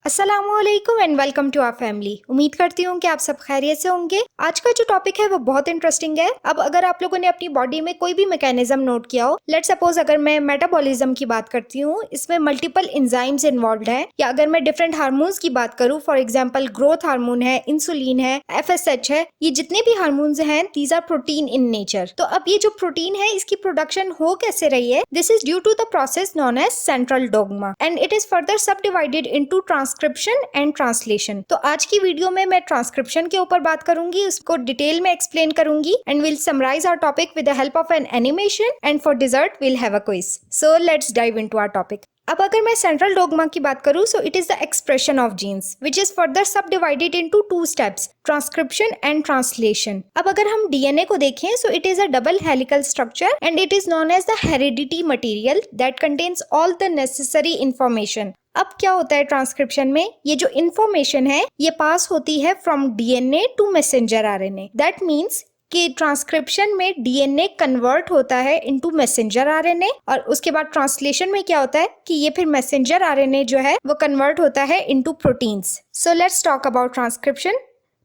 अस्सलामुअलैकुम and welcome to our family. उम्मीद करती हूँ कि आप सब खैरियत से होंगे। आज का जो टॉपिक है वो बहुत इंटरेस्टिंग है। अब अगर आप लोगों ने अपनी बॉडी में कोई भी मैकेनिज्म नोट किया हो, लेट सपोज अगर मैं मेटाबॉलिज्म की बात करती हूँ, इसमें मल्टीपल एंजाइम्स इन्वॉल्व हैं, या अगर मैं डिफरेंट हार्मोन्स की बात करूँ, फॉर एग्जाम्पल ग्रोथ हार्मोन है, इंसुलिन है, FSH है, ये जितने भी हार्मोन्स हैं these are protein in nature. तो अब ये जो प्रोटीन है इसकी प्रोडक्शन हो कैसे रही है? This is due to the process known as central dogma and it is further subdivided into transcription and translation. तो आज की वीडियो में मैं ट्रांसक्रिप्शन के ऊपर बात करूंगी, उसको डिटेल में एक्सप्लेन करूंगी and will summarise our topic with the help of an animation and for dessert will have a quiz. So let's dive into our topic. अब अगर मैं सेंट्रल डोग्मा की बात करूं, so it is the expression of genes which is further subdivided into two steps, transcription and translation. अब अगर हम DNA को देखें, so it is a double helical structure and it is known as the heredity material that contains all the necessary information. अब क्या होता है transcription में? ये जो इंफॉर्मेशन है ये पास होती है from DNA to messenger RNA. That means कि ट्रांसक्रिप्शन में डीएनए कन्वर्ट होता है इनटू मैसेंजर आरएनए और उसके बाद ट्रांसलेशन में क्या होता है कि ये फिर मैसेंजर आरएनए जो है वो कन्वर्ट होता है into proteins. So let's talk about transcription.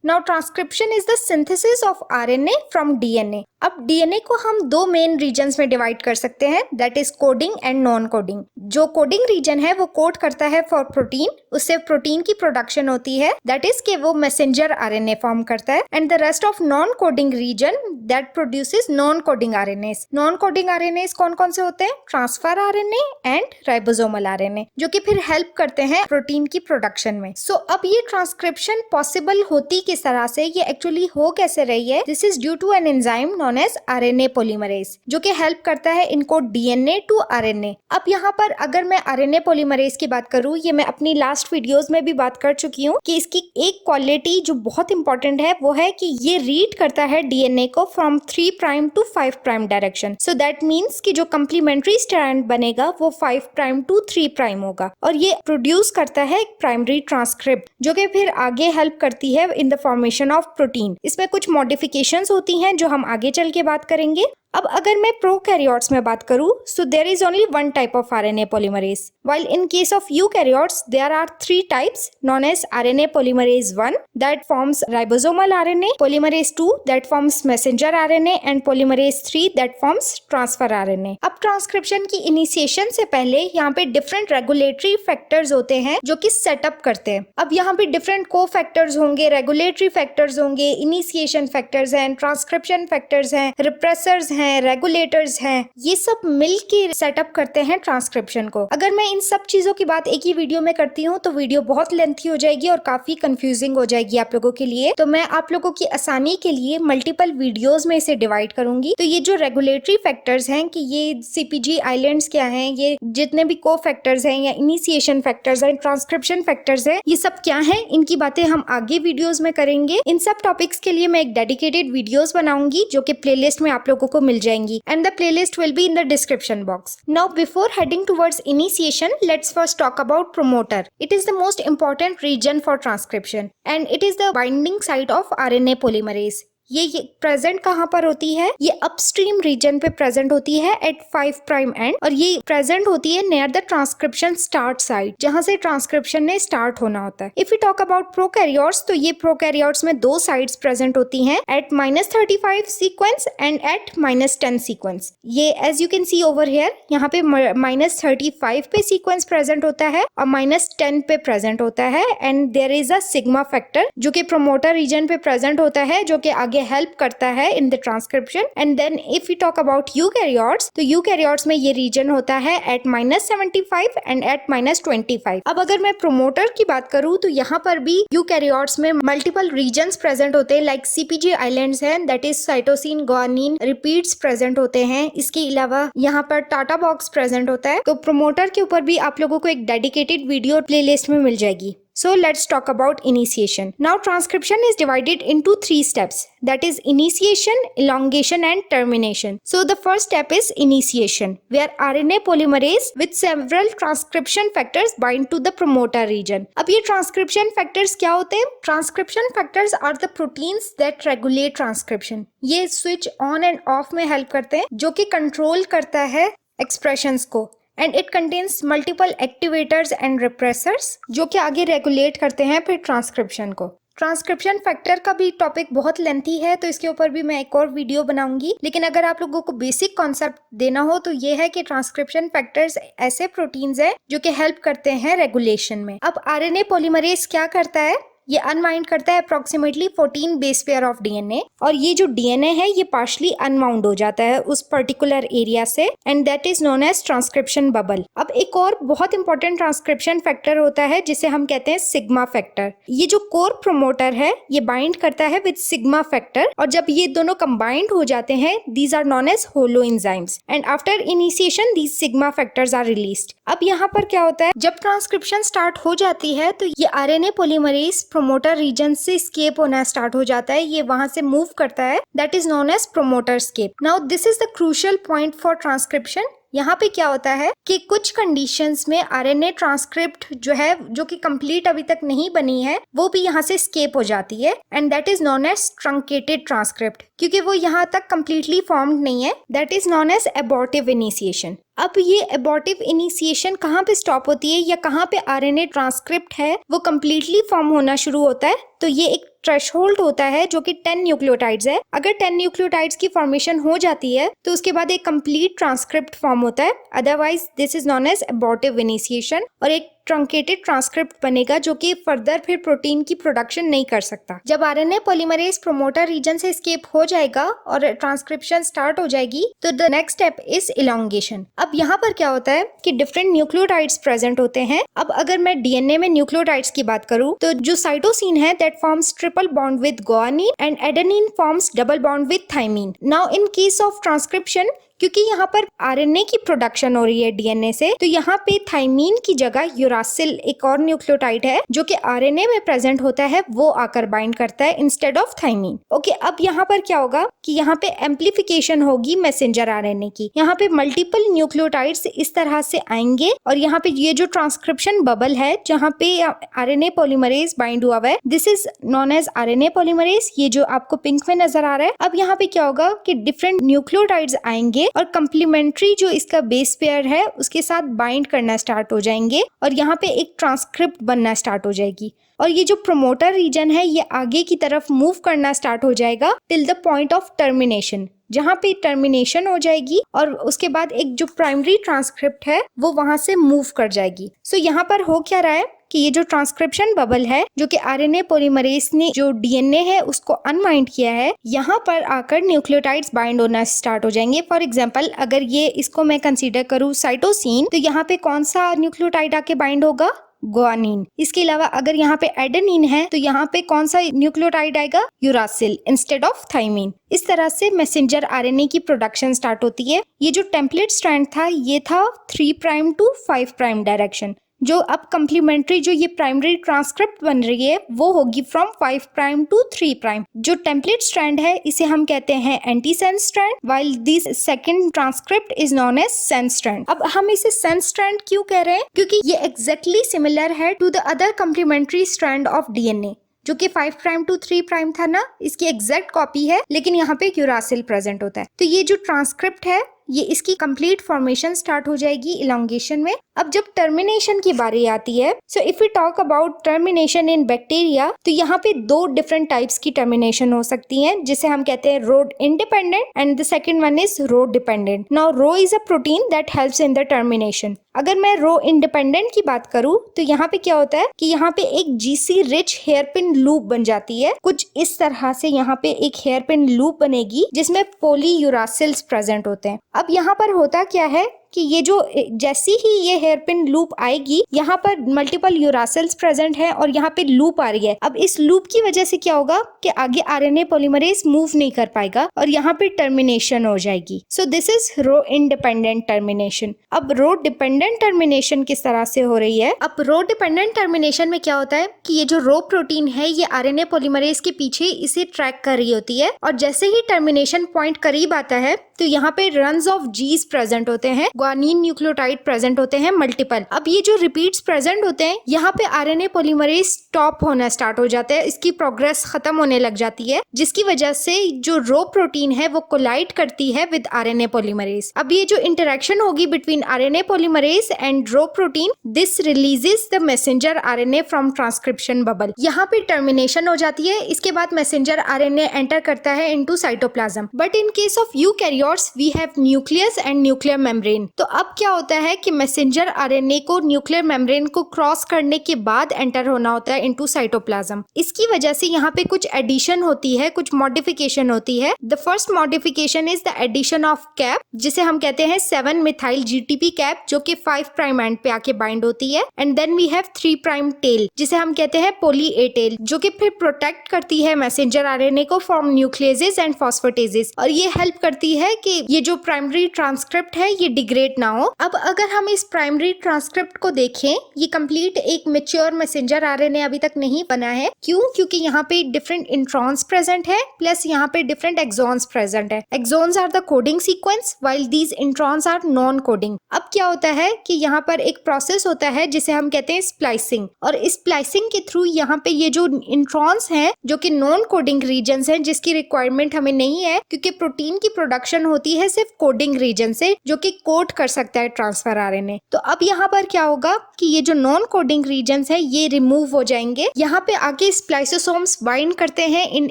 Now transcription is the synthesis of RNA from DNA. अब डीएनए को हम दो मेन रीजन्स में डिवाइड कर सकते हैं, that is coding and non coding. जो कोडिंग रीजन है वो कोड करता है फॉर प्रोटीन, उससे प्रोटीन की प्रोडक्शन होती है, दैट इज कि वो मैसेंजर आरएनए फॉर्म करता है, and the rest of non coding region that produces non coding RNS. Non coding RNS कौन कौन से होते हैं? Transfer RNA and ribosomal RNA, जो कि फिर हेल्प करते हैं प्रोटीन की प्रोडक्शन में। सो अब ये ट्रांसक्रिप्शन पॉसिबल होती किस तरह से, ये एक्चुअली हो कैसे रही है? This is due to an enzyme known as RNA polymerase, जो कि हेल्प करता है इनकोड डीएनए टू आरएनए। अब यहाँ पर अगर मैं आरएनए पॉलीमरेज की बात करूँ, ये मैं अपनी लास्ट वीडियोस में भी बात कर चुकी हूँ कि इसकी एक क्वालिटी जो बहुत इंपॉर्टेंट है वो है कि ये रीड करता है डीएनए को from 3 prime to 5 prime direction. So that means कि जो कंप्लीमेंट्री स्ट्रैंड बनेगा वो 5 प्राइम टू 3 प्राइम होगा और ये प्रोड्यूस करता है एक प्राइमरी ट्रांसक्रिप्ट, जो कि फिर आगे हेल्प करती है in the formation of protein. इसमें कुछ मॉडिफिकेशंस होती हैं जो हम आगे चल के बात करेंगे। अब अगर मैं प्रोकैरियोट्स में बात करूं, so there is only one type of RNA polymerase, while in case of eukaryotes there are 3 types known as RNA polymerase 1 that forms ribosomal RNA, polymerase 2 that forms messenger RNA and polymerase 3 that forms transfer RNA. अब transcription की initiation से पहले यहाँ पे different regulatory factors होते हैं जो कि सेटअप करते हैं। अब यहाँ पे डिफरेंट को फैक्टर्स होंगे, रेगुलेटरी फैक्टर्स होंगे, इनिशिएशन फैक्टर्स हैं, ट्रांसक्रिप्शन फैक्टर्स हैं, रिप्रेसर्स हैं, रेगुलेटर्स हैं, ये सब मिलके सेटअप करते हैं ट्रांसक्रिप्शन को। अगर मैं इन सब चीजों की बात एक ही वीडियो में करती हूँ तो वीडियो बहुत लेंथी हो जाएगी और काफी कंफ्यूजिंग हो जाएगी आप लोगों के लिए, तो मैं आप लोगों की आसानी के लिए मल्टीपल वीडियोस में इसे डिवाइड करूंगी। तो ये जो रेगुलेटरी फैक्टर्स हैं कि ये सीपीजी आइलैंड्स क्या हैं, ये जितने भी को फैक्टर्स हैं या इनिशिएशन फैक्टर्स हैं, ट्रांसक्रिप्शन फैक्टर्स हैं, ये सब क्या हैं, इनकी बातें हम आगे वीडियोस में करेंगे। इन सब टॉपिक्स के लिए मैं एक डेडिकेटेड वीडियोस बनाऊंगी जो कि प्लेलिस्ट में आप लोगों को मिल जाएंगी and the playlist will be in the description box. Now before heading towards initiation, let's first talk about promoter. It is the most important region for transcription and it is the binding site of RNA polymerase. ये present कहाँ पर होती है? ये upstream reason पे present होती है eight 5 prime and, और ये प्रेजेंट होती है near the transcription start site, जहाँ से ट्रांसक्रिप्शन ने स्टार्ट होना होता है। If you talk about prokaryotes, तो ये प्रोकैरियोट्स में दो साइट्स प्रेजेंट होती हैं, at -35 sequence and at -10 sequence. ये as you can see over here, यहाँ पे -35 पे सीक्वेंस प्रेजेंट होता है और -10 पे प्रेजेंट होता है, and there is a sigma factor जो कि प्रोमोटर रीजन पे प्रेजेंट होता है, जो कि आगे हेल्प करता है in the transcription. And then if you talk about eukaryotes, तो यूकैरियोट्स में ये रीजन होता है एट -75 एंड एट -25। अब अगर मैं प्रोमोटर की बात करूं तो यहाँ पर भी यूकैरियोट्स में मल्टीपल रीजन्स प्रेजेंट होते हैं, लाइक सीपीजी आइलैंड्स हैं, that is cytosine guanine repeats present होते हैं। इसके अलावा यहाँ पर टाटा बॉक्स प्रेजेंट होता है। तो प्रोमोटर के ऊपर भी आप लोगों को एक डेडिकेटेड वीडियो प्लेलिस्ट में मिल जाएगी। So let's talk about initiation. Now transcription is divided into 3 steps, that is initiation, elongation and termination. So the first step is initiation, where RNA polymerase with several transcription factors bind to the promoter region. अब ये transcription factors क्या होते हैं? Transcription factors are the proteins that regulate transcription. ये switch on and off में help करते हैं, जो कि control करता है expressions को। And it contains multiple activators and repressors जो कि आगे रेगुलेट करते हैं फिर ट्रांसक्रिप्शन को। ट्रांसक्रिप्शन फैक्टर का भी टॉपिक बहुत लेंथी है तो इसके ऊपर भी मैं एक और वीडियो बनाऊंगी, लेकिन अगर आप लोगों को बेसिक कॉन्सेप्ट देना हो तो ये है कि ट्रांसक्रिप्शन फैक्टर्स ऐसे प्रोटीन्स हैं जो कि हेल्प करते हैं रेगुलेशन में। अब आरएनए पॉलीमरेज क्या करता है, ये अनवाइंड करता है approximately 14 base pair of DNA, और ये जो डीएनए है ये पार्शली अनवाउंड हो जाता है उस पर्टिकुलर एरिया से, and that is known as transcription bubble. अब एक और बहुत इंपॉर्टेंट ट्रांसक्रिप्शन फैक्टर होता है जिसे हम कहते हैं सिग्मा फैक्टर। ये जो कोर प्रोमोटर है ये बाइंड करता है विद सिग्मा फैक्टर, और जब ये दोनों कंबाइंड हो जाते हैं these are known as holo enzymes, and after initiation these sigma factors are released. अब यहाँ पर क्या होता है, जब ट्रांसक्रिप्शन स्टार्ट हो जाती है तो ये आरएनए पॉलीमरेज प्रोमोटर रीजन से स्केप होना स्टार्ट हो जाता है, ये वहां से मूव करता है, that is known as promoter escape. Now this is the crucial point for transcription. यहाँ पे क्या होता है कि कुछ कंडीशंस में आरएनए ट्रांसक्रिप्ट जो है, जो कि कंप्लीट अभी तक नहीं बनी है, वो भी यहाँ से स्केप हो जाती है, and that is known as truncated transcript, क्योंकि वो यहाँ तक कंप्लीटली फॉर्म्ड नहीं है, that is known as abortive initiation. अब ये एबॉर्टिव इनिशिएशन कहाँ पे स्टॉप होती है या कहाँ पे आरएनए ट्रांसक्रिप्ट है वो कंप्लीटली फॉर्म होना शुरू होता है, तो ये एक थ्रेशहोल्ड होता है जो कि 10 न्यूक्लियोटाइड्स है। अगर 10 न्यूक्लियोटाइड्स की फॉर्मेशन हो जाती है तो उसके बाद एक कंप्लीट ट्रांसक्रिप्ट फॉर्म होता है, otherwise this is known as abortive initiation, और एक ट्रंकेटेड ट्रांसक्रिप्ट बनेगा जो कि फर्दर फिर प्रोटीन की प्रोडक्शन नहीं कर सकता। जब आरएनए पॉलीमरेज प्रोमोटर रीजन से एस्केप हो जाएगा और ट्रांसक्रिप्शन स्टार्ट हो जाएगी तो the next step is elongation. अब यहाँ पर क्या होता है कि डिफरेंट न्यूक्लियोटाइड्स प्रेजेंट होते हैं। अब अगर मैं डीएनए में न्यूक्लियोटाइड्स की बात करूँ तो जो साइटोसिन है that forms triple bond with guanine and adenine forms double bond with thymine. Now in case of transcription, क्योंकि यहाँ पर आरएनए की प्रोडक्शन हो रही है डीएनए से, तो यहाँ पे थाइमीन की जगह यूरासिल एक और न्यूक्लियोटाइड है जो कि आरएनए में प्रेजेंट होता है, वो आकर बाइंड करता है इंस्टेड ऑफ थाइमीन। ओके, अब यहाँ पर क्या होगा कि यहाँ पे एम्प्लीफिकेशन होगी मैसेंजर आरएनए की। यहाँ पे मल्टीपल न्यूक्लियोटाइड्स इस तरह से आएंगे और यहाँ पे ये जो ट्रांसक्रिप्शन बबल है जहाँ पे आरएनए पॉलीमरेज बाइंड हुआ है, this is known as RNA polymerase, ये जो आपको पिंक में नजर आ रहा है। अब यहाँ पे क्या होगा कि डिफरेंट न्यूक्लियोटाइड्स आएंगे और कंप्लीमेंट्री जो इसका बेस पेयर है उसके साथ बाइंड करना स्टार्ट हो जाएंगे और यहाँ पे एक ट्रांसक्रिप्ट बनना स्टार्ट हो जाएगी, और ये जो प्रोमोटर रीजन है ये आगे की तरफ मूव करना स्टार्ट हो जाएगा till the point of termination, जहाँ पे टर्मिनेशन हो जाएगी और उसके बाद एक जो प्राइमरी ट्रांसक्रिप्ट है वो वहां से मूव कर जाएगी। सो यहाँ पर हो क्या रहा है कि ये जो ट्रांसक्रिप्शन बबल है जो कि आरएनए पॉलीमरेज ने जो डीएनए है उसको अनवाइंड किया है, यहाँ पर आकर न्यूक्लियोटाइड्स बाइंड होना स्टार्ट हो जाएंगे। फॉर एग्जांपल अगर ये इसको मैं कंसीडर करूँ साइटोसिन, तो यहाँ पे कौन सा न्यूक्लियोटाइड आके बाइंड होगा, गुआनिन। इसके अलावा अगर यहाँ पे एडेनिन है तो यहाँ पे कौन सा न्यूक्लियोटाइड आएगा, यूरासिल इंस्टेड ऑफ थाइमीन। इस तरह से मैसेंजर आरएनए की प्रोडक्शन स्टार्ट होती है। ये जो टेम्पलेट स्ट्रैंड था ये था 3 प्राइम टू 5 प्राइम डायरेक्शन, जो अब कंप्लीमेंट्री जो ये प्राइमरी ट्रांसक्रिप्ट बन रही है वो होगी फ्रॉम 5 प्राइम टू 3 प्राइम। जो टेम्पलेट स्ट्रैंड है इसे हम कहते हैं antisense strand, while this second transcript is known as sense strand. अब हम इसे सेंस स्ट्रैंड क्यों कह रहे हैं, क्योंकि ये एग्जैक्टली सिमिलर है to the other complementary strand of DNA जो कि 5 प्राइम टू 3 प्राइम था ना, इसकी एग्जैक्ट कॉपी है, लेकिन यहाँ पे यूरासिल प्रेजेंट होता है। तो ये जो ट्रांसक्रिप्ट है ये इसकी कंप्लीट फॉर्मेशन स्टार्ट हो जाएगी इलॉन्गेशन में। अब जब टर्मिनेशन की बारी आती है, so if we talk about termination in bacteria, तो यहाँ पे 2 डिफरेंट टाइप्स की टर्मिनेशन हो सकती हैं, जिसे हम कहते हैं rho independent and the second one is rho dependent. Now rho is a protein that helps in the termination. अगर मैं रो इंडिपेंडेंट की बात करूँ तो यहाँ पे क्या होता है कि यहाँ पे एक जीसी रिच हेयरपिन लूप बन जाती है। कुछ इस तरह से यहाँ पे एक हेयरपिन लूप बनेगी जिसमें पॉलीयूरासिल्स प्रेजेंट होते हैं। अब यहाँ पर होता क्या है कि ये जो जैसी ही ये हेयरपिन लूप आएगी, यहाँ पर मल्टीपल यूरासिल्स प्रेजेंट है और यहाँ पे लूप आ रही है। अब इस लूप की वजह से क्या होगा कि आगे आरएनए पॉलीमरेज मूव नहीं कर पाएगा और यहाँ पे टर्मिनेशन हो जाएगी। So this is rho independent termination. अब रो डिपेंडेंट टर्मिनेशन किस तरह से हो रही है, अब रो डिपेंडेंट टर्मिनेशन में क्या होता है कि ये जो रो प्रोटीन है ये आरएनए पॉलीमरेज के पीछे इसे ट्रैक कर रही होती है, और जैसे ही टर्मिनेशन पॉइंट करीब आता है तो यहाँ पे रन्स ऑफ जीज प्रेजेंट होते हैं गुआनिन न्यूक्लियोटाइड प्रेजेंट होते हैं मल्टीपल। अब ये जो रिपीट्स प्रेजेंट होते हैं यहाँ पे आरएनए पॉलीमरेज स्टॉप होना स्टार्ट हो जाता है, इसकी प्रोग्रेस खत्म होने लग जाती है, जिसकी वजह से जो रो प्रोटीन है वो कोलाइड करती है विद आरएनए पॉलीमरेज। अब ये जो इंटरेक्शन होगी between RNA polymerase and row protein, this releases the messenger RNA from transcription bubble. यहाँ पे टर्मिनेशन हो जाती है, इसके बाद मैसेंजर आरएनए एंटर करता है into cytoplasm. But in case of eukaryotes we have nucleus and nuclear membrane. तो अब क्या होता है कि मैसेंजर आरएनए को न्यूक्लियर मेम्ब्रेन को क्रॉस करने के बाद एंटर होना होता है इनटू साइटोप्लाज्म। इसकी वजह से यहाँ पे कुछ एडिशन होती है, कुछ मॉडिफिकेशन होती है। The first modification is the addition of cap, जिसे हम कहते हैं 7 मिथाइल जीटीपी कैप, जो कि 5 प्राइम एंड पे आके बाइंड होती है। And then we have 3 prime tail, जिसे हम कहते हैं पॉली ए टेल, जो कि फिर प्रोटेक्ट करती है मैसेंजर आरएनए को फ्रॉम न्यूक्लियसेस एंड फॉस्फेटेजेस, और ये हेल्प करती है कि ये जो प्राइमरी ट्रांसक्रिप्ट है ये डिग्रेड ना हो। अब अगर हम इस प्राइमरी ट्रांसक्रिप्ट को देखें, ये कंप्लीट एक मैच्योर मैसेंजर आरएनए अभी तक नहीं बना है। क्यों? क्योंकि यहाँ पे डिफरेंट इंट्रॉन्स प्रेजेंट है, प्लस यहाँ पे डिफरेंट एक्सॉन्स प्रेजेंट है। Exons are the coding sequence while these introns are non coding. अब क्या होता है कि यहाँ पर एक प्रोसेस होता है जिसे हम कहते हैं स्प्लाइसिंग, और इस स्प्लाइसिंग के थ्रू यहाँ पे ये जो इंट्रॉन्स हैं जो कि नॉन कोडिंग रीजन्स हैं, जिसकी रिक्वायरमेंट हमें नहीं है क्योंकि प्रोटीन की प्रोडक्शन होती है सिर्फ कोडिंग रीजन से, जो कि कोड कर सकता है ट्रांसफर आरएनए। तो अब यहाँ पर क्या होगा कि ये जो नॉन कोडिंग रीजन्स है ये रिमूव हो जाएंगे। यहाँ पे आके स्प्लाइसोसोम्स बाइंड करते हैं इन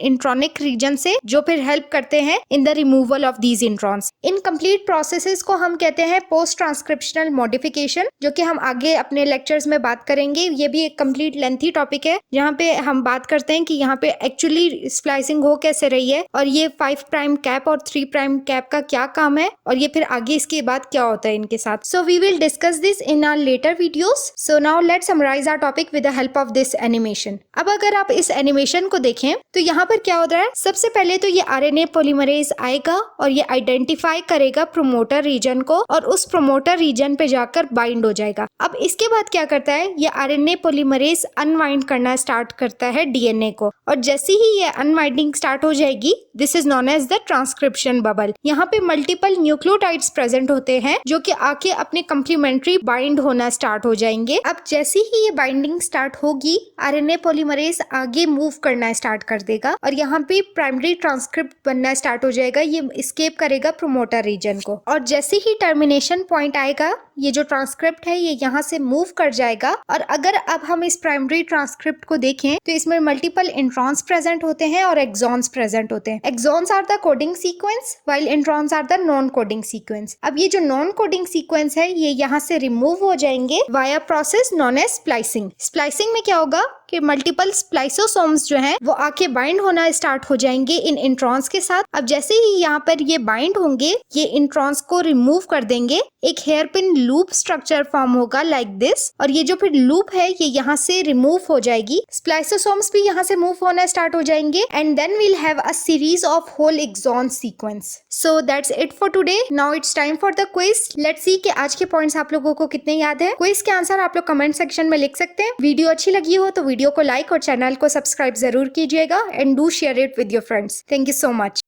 इंट्रॉनिक रीजन से, जो फिर हेल्प करते हैं in the removal of these introns. In complete processes को हम कहते हैं पोस्ट ट्रांसक्रिप्शनल मॉडिफिकेशन, जो कि हम आगे अपने लेक्चर्स में बात करेंगे। ये भी एक कंप्लीट लेंथी टॉपिक है जहाँ पे हम बात करते हैं कि यहाँ पे एक्चुअली स्प्लाइसिंग हो कैसे रही है, और ये 5 प्राइम कैप और 3 प्राइम कैप का क्या काम है, और ये फिर आगे इसके बाद क्या होता है इनके साथ। So we will discuss this in our later videos. So now let's summarize our topic with the help of this animation. अब अगर आप इस एनिमेशन को देखें तो यहाँ पर क्या होता है, सबसे पहले तो ये आरएनए पॉलीमरेज आएगा और ये आइडेंटिफाई करेगा प्रोमोटर रीजन को, और उस प्रोमोटर रीजन पे जाकर बाइंड हो जाएगा। अब इसके बाद क्या करता है, ये आरएनए पॉलीमरेज अनवाइंड करना स्टार्ट करता है डीएनए को, और जैसे ही ये अनवाइंडिंग स्टार्ट हो जाएगी, this is known as the transcription bubble. यहाँ पे मल्टीपल न्यूक्लियोटाइड्स प्रेजेंट होते हैं जो कि आके अपने कंप्लीमेंट्री बाइंड होना स्टार्ट हो जाएंगे। अब जैसे ही ये बाइंडिंग स्टार्ट होगी, आरएनए पॉलीमरेज आगे मूव करना स्टार्ट कर देगा, और यहाँ पे प्राइमरी ट्रांसक्रिप्ट बनना स्टार्ट हो जाएगा। ये एस्केप करेगा प्रोमोटर रीजन को, और जैसे ही टर्मिनेशन पॉइंट आएगा, ये जो ट्रांसक्रिप्ट है ये यहाँ से मूव कर जाएगा। और अगर अब हम इस प्राइमरी ट्रांसक्रिप्ट को देखें तो इसमें मल्टीपल इंट्रॉन्स प्रेजेंट होते हैं और एक्सॉन्स प्रेजेंट होते हैं। Exons are the coding sequence while introns are the non coding sequence. अब ये जो नॉन कोडिंग सीक्वेंस है ये यहाँ से रिमूव हो जाएंगे via process known as splicing. Splicing में क्या होगा कि मल्टीपल स्प्लाइसोसोम्स जो हैं वो आके बाइंड होना स्टार्ट हो जाएंगे इन इंट्रॉन्स के साथ। अब जैसे ही यहाँ पर ये बाइंड होंगे, ये इंट्रॉन्स को रिमूव कर देंगे, एक hairpin loop structure form होगा लाइक दिस, और ये जो फिर लूप है ये यहाँ से रिमूव हो जाएगी। स्प्लाइसोसोम्स भी यहाँ से मूव होना स्टार्ट हो जाएंगे, and then we'll have a series of whole exon sequence. So that's it for today. Now it's time for the quiz. Let's see कि आज के पॉइंट्स आप लोगों को कितने याद है। क्विज के आंसर आप लोग कमेंट सेक्शन में लिख सकते हैं। वीडियो अच्छी लगी हो तो वीडियो को लाइक और चैनल को सब्सक्राइब जरूर कीजिएगा, and do share it with your friends. Thank you so much.